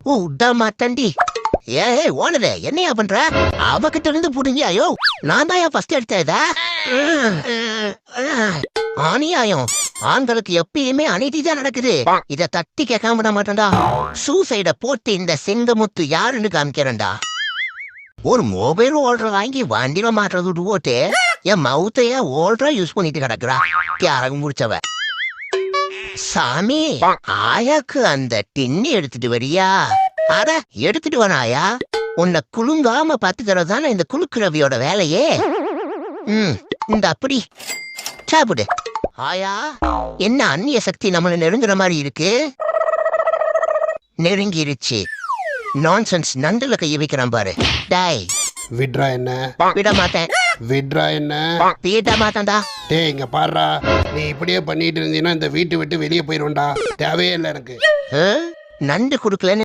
விட மாட்டேன்டி. ஏய் ஓனரே, என்னையா பண்ற? அவகிட்ட இருந்து புடுங்க. ஐயோ, நான் தான் ஃபர்ஸ்ட் எடுத்ததா? அநியாயம். ஆண்களுக்கு எப்பயுமே அநீதி தான் நடக்குது. இத தட்டி கேட்காம விட மாட்டேன்டா. சூசைட போட்டு இந்த செங்கமுத்து யாருன்னு காமிக்கிறேன்டா. ஒரு மொபைல் ஹோல்டர் வாங்கி வண்டியில மாட்டுறது போட்டு என் மவுத்தைய ஹோல்டரா யூஸ் பண்ணிட்டு கிடக்குறா. தியாகம் முடிச்சவ. சாமி, ஆயாக்கு அந்த டின்னி எடுத்துட்டு வரியா? அட, எடுத்துட்டு வராயா? உன்னை குலுங்காம பாத்துக்கிறதான இந்த குலுக்குறவியோட வேலையே. இந்த அப்படி சாப்பிடு. ஆயா, என்ன அந்நிய சக்தி நம்மள நெருங்குற மாதிரி இருக்கு? நெருங்கிருச்சு. நான்சென்ஸ். நண்டுல கைய வைக்கிறான் பாரு. டாய், விட்ரா என்ன? விட மாட்டேன். விட்ரா என்ன? விட மாட்டேன்டா. டேய் இங்க பாடுறா, நீ இப்படியே பண்ணிட்டு இருந்தீங்கன்னா இந்த வீட்டை விட்டு வெளியே போயிடுவேன்டா. தேவையே இல்லை எனக்கு. நண்டு குடுக்கலன்னு